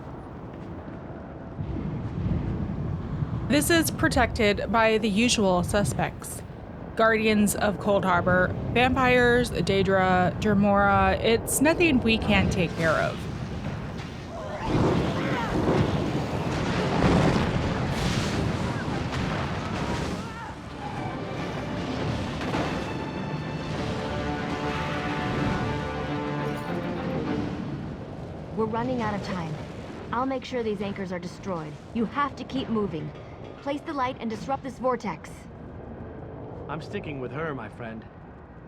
This is protected by the usual suspects. Guardians of Coldharbor, vampires, dadra, dremora. It's nothing we can't take care of. We're running out of time. I'll make sure these anchors are destroyed. You have to keep moving. Place the light and disrupt this vortex. I'm sticking with her, my friend.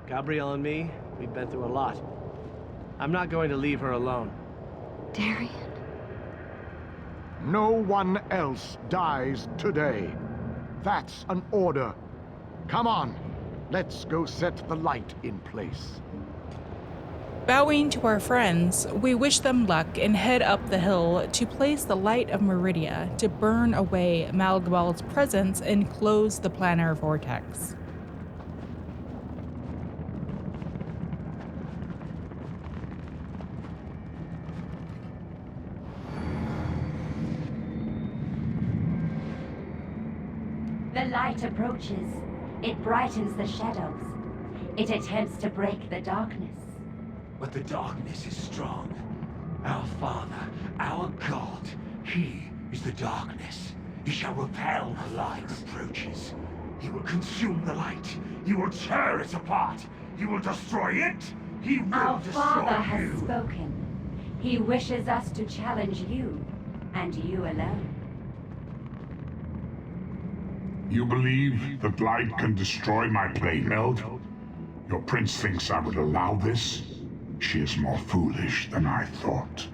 Gabrielle and me, we've been through a lot. I'm not going to leave her alone. Darian? No one else dies today. That's an order. Come on, let's go set the light in place. Bowing to our friends, we wish them luck and head up the hill to place the light of Meridia to burn away Malog Bal's presence and close the Planar Vortex. The light approaches. It brightens the shadows. It attempts to break the darkness. But the darkness is strong. Our Father, our God, He is the darkness. He shall repel the light approaches. He will consume the light. He will tear it apart. He will destroy it. He will Our destroy Father has you. spoken. He wishes us to challenge you, and you alone. You believe that light can destroy my plane meld? Your prince thinks I would allow this? She is more foolish than I thought.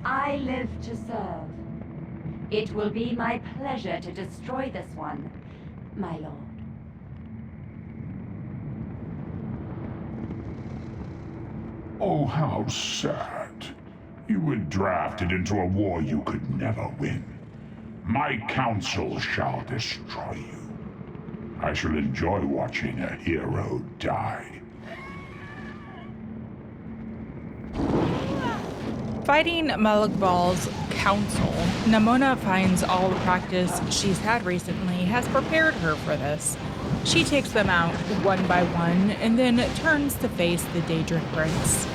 I live to serve. It will be my pleasure to destroy this one, my lord. Oh, how sad. You were drafted into a war you could never win. My council shall destroy you. I shall enjoy watching a hero die. Fighting Malog Bal's council, Nimona finds all the practice she's had recently has prepared her for this. She takes them out one by one and then turns to face the Daedric prince.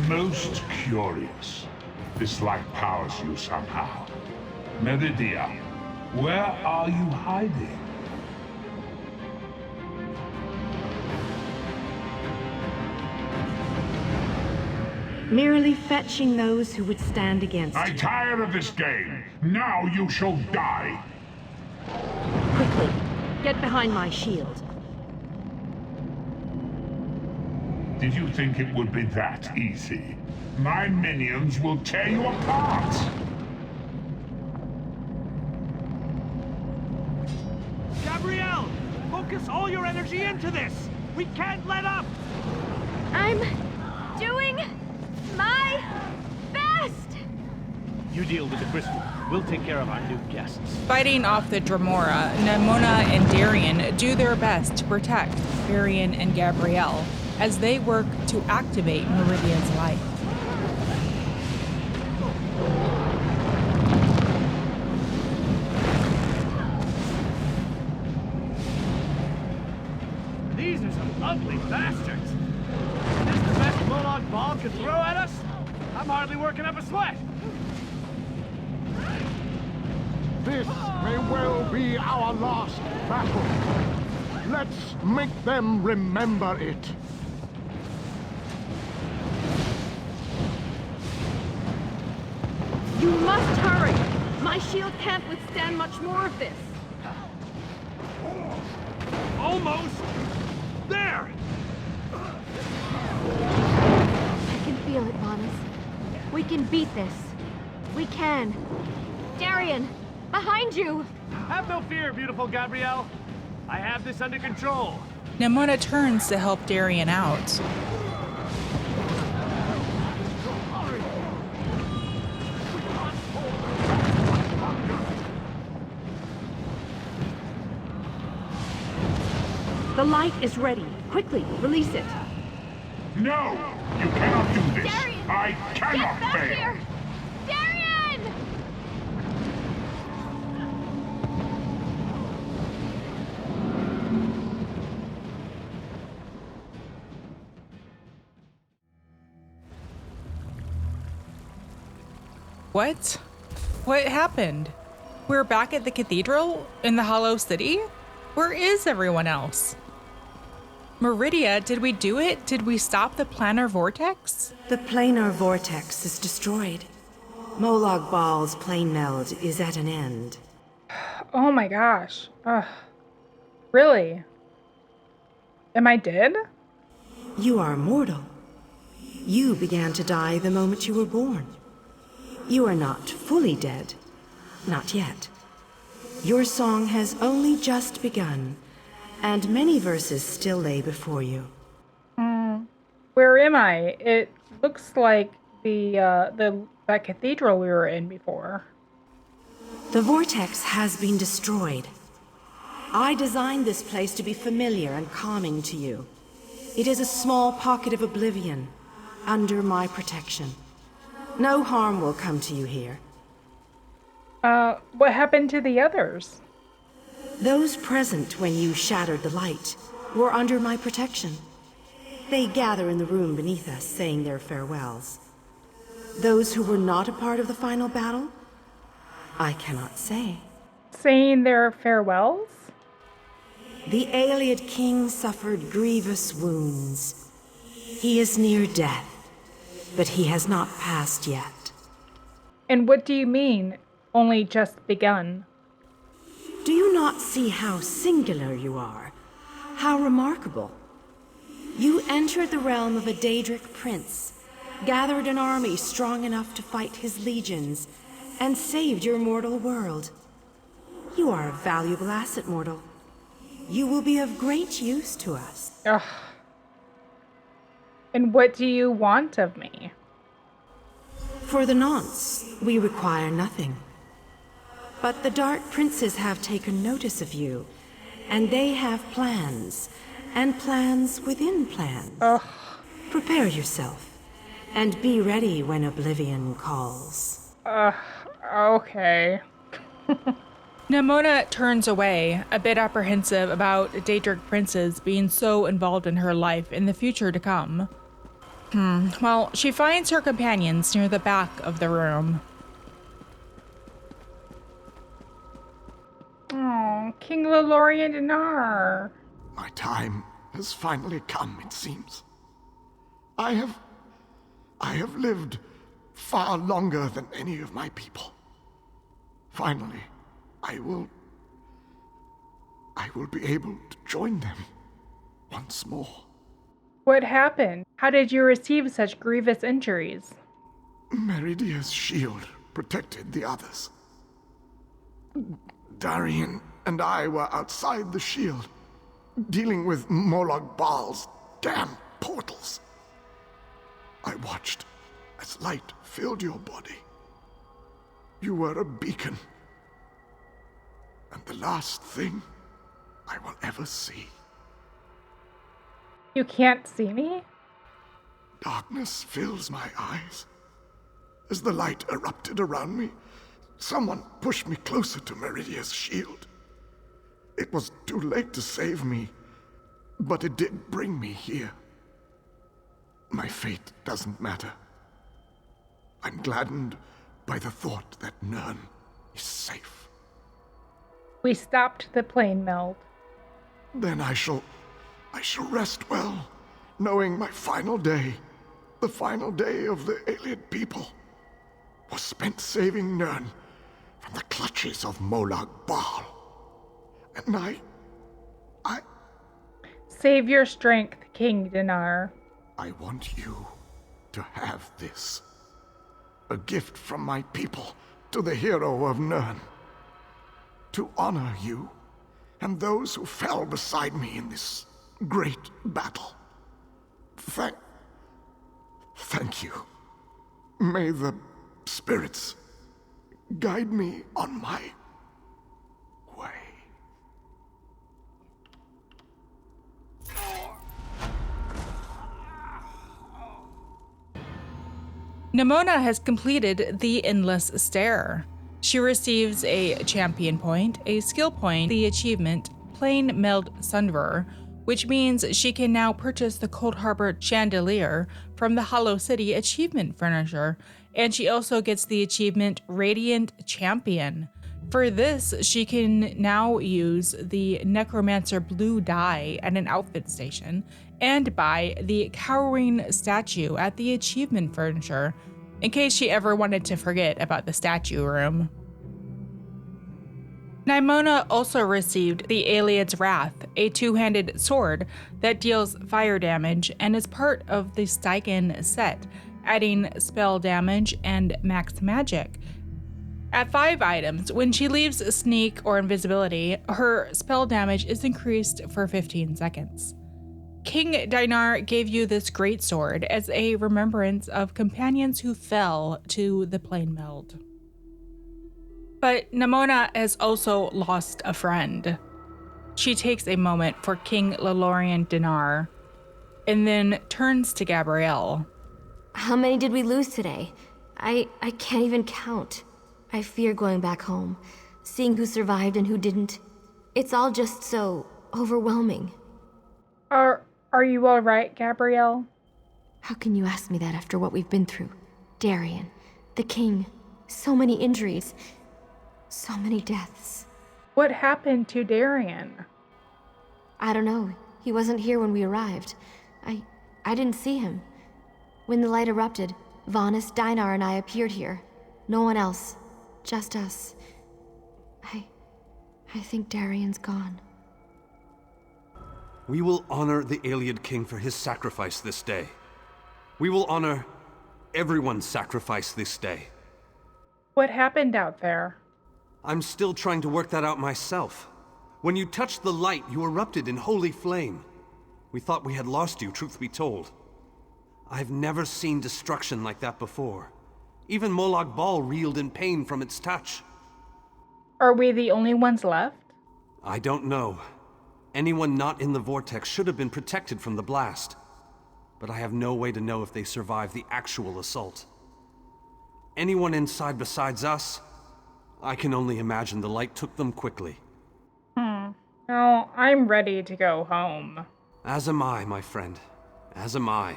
Most curious. This light powers you somehow. Meridia, where are you hiding? Merely fetching those who would stand against I tire of this game. Now you shall die. Quickly, get behind my shield. Did you think it would be that easy? My minions will tear you apart! Gabrielle! Focus all your energy into this! We can't let up! I'm doing my best! You deal with the crystal. We'll take care of our new guests. Fighting off the Dremora, Nimona and Darian do their best to protect Varian and Gabrielle as they work to activate Meridia's light. These are some ugly bastards. Is this the best Malog Bal could throw at us? I'm hardly working up a sweat. This may well be our last battle. Let's make them remember it. You must hurry! My shield can't withstand much more of this. Almost! There! I can feel it, Manus. We can beat this. We can. Darian, behind you! Have no fear, beautiful Gabrielle. I have this under control. Nemona turns to help Darian out. The light is ready. Quickly, release it. No! You cannot do this! Darian! I cannot Get back fail! here! Darian! What? What happened? We're back at the cathedral? In the Hollow City? Where is everyone else? Meridia, did we do it? Did we stop the Planar Vortex? The Planar Vortex is destroyed. Malog Bal's plane meld is at an end. Oh my gosh. Ugh. Really? Am I dead? You are mortal. You began to die the moment you were born. You are not fully dead. Not yet. Your song has only just begun, and many verses still lay before you. Where am I? It looks like that cathedral we were in before. The vortex has been destroyed. I designed this place to be familiar and calming to you. It is a small pocket of oblivion, under my protection. No harm will come to you here. What happened to the others? Those present when you shattered the light were under my protection. They gather in the room beneath us, saying their farewells. Those who were not a part of the final battle, I cannot say. Saying their farewells? The Ayleid king suffered grievous wounds. He is near death, but he has not passed yet. And what do you mean, only just begun? Do you not see how singular you are? How remarkable? You entered the realm of a Daedric prince, gathered an army strong enough to fight his legions, and saved your mortal world. You are a valuable asset, mortal. You will be of great use to us. Ugh. And what do you want of me? For the nonce, we require nothing. But the Dark Princes have taken notice of you, and they have plans, and plans within plans. Ugh. Prepare yourself, and be ready when Oblivion calls. Okay. Nemona turns away, a bit apprehensive about Daedric princes being so involved in her life in the future to come. Well, she finds her companions near the back of the room. Oh, King Lelorian Dinar. My time has finally come, it seems. I have lived far longer than any of my people. Finally, I will be able to join them once more. What happened? How did you receive such grievous injuries? Meridia's shield protected the others. Darian and I were outside the shield, dealing with Malog Bal's damn portals. I watched as light filled your body. You were a beacon, and the last thing I will ever see. You can't see me? Darkness fills my eyes. As the light erupted around me, someone pushed me closer to Meridia's shield. It was too late to save me, but it did bring me here. My fate doesn't matter. I'm gladdened by the thought that Nern is safe. We stopped the plane meld. Then I shall rest well, knowing my final day, the final day of the Ayleid people, was spent saving Nern from the clutches of Malog Bal. And Save your strength, King Dinar. I want you to have this. A gift from my people to the hero of Nirn. To honor you and those who fell beside me in this great battle. Thank you. May the spirits guide me on my way. Nimona has completed the Endless Stair. She receives a champion point, a skill point, the achievement Plain Meld Sunver, which means she can now purchase the Coldharbor Chandelier from the Hollow City achievement furniture, and she also gets the achievement Radiant Champion. For this, she can now use the Necromancer blue dye at an outfit station and buy the Cowering Statue at the achievement furniture, in case she ever wanted to forget about the statue room. Nimona also received the Ayleid's Wrath, a two-handed sword that deals fire damage and is part of the Stygian set, adding spell damage and max magic. At 5 items, when she leaves sneak or invisibility, her spell damage is increased for 15 seconds. King Dinar gave you this great sword as a remembrance of companions who fell to the plane meld. But Nimona has also lost a friend. She takes a moment for King Lalorian Dinar, and then turns to Gabrielle. How many did we lose today? I can't even count. I fear going back home, seeing who survived and who didn't. It's all just so overwhelming. Are you all right, Gabrielle? How can you ask me that after what we've been through? Darien, the king, so many injuries, so many deaths. What happened to Darien? I don't know. He wasn't here when we arrived. I didn't see him. When the light erupted, Vanis, Dinar, and I appeared here. No one else. Just us. I think Darien's gone. We will honor the Ayleid King for his sacrifice this day. We will honor everyone's sacrifice this day. What happened out there? I'm still trying to work that out myself. When you touched the light, you erupted in holy flame. We thought we had lost you, truth be told. I've never seen destruction like that before. Even Malog Bal reeled in pain from its touch. Are we the only ones left? I don't know. Anyone not in the vortex should have been protected from the blast. But I have no way to know if they survived the actual assault. Anyone inside besides us? I can only imagine the light took them quickly. No, I'm ready to go home. As am I, my friend. As am I.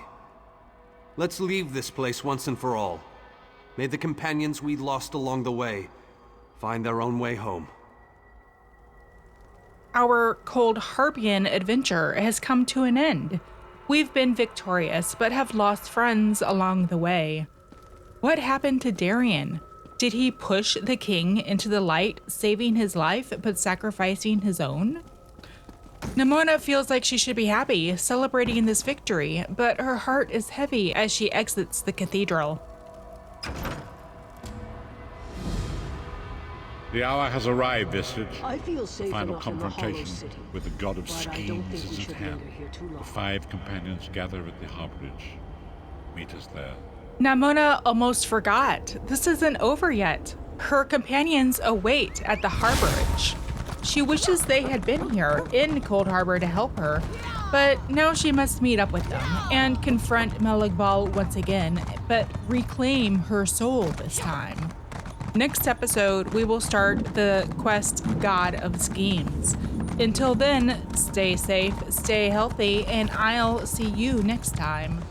Let's leave this place once and for all. May the companions we lost along the way find their own way home. Our Coldharbian adventure has come to an end. We've been victorious, but have lost friends along the way. What happened to Darien? Did he push the king into the light, saving his life, but sacrificing his own? Nimona feels like she should be happy, celebrating this victory, but her heart is heavy as she exits the cathedral. The hour has arrived, Visage. I feel The final enough in the Hollow confrontation City, with the god of but I don't schemes think is we at should hand. linger here too long. The 5 companions gather at the harborage. Meet us there. Nimona almost forgot. This isn't over yet. Her companions await at the harborage. She wishes they had been here in Coldharbor to help her, but now she must meet up with them and confront Malog Bal once again, but reclaim her soul this time. Next episode, we will start the quest God of Schemes. Until then, stay safe, stay healthy, and I'll see you next time.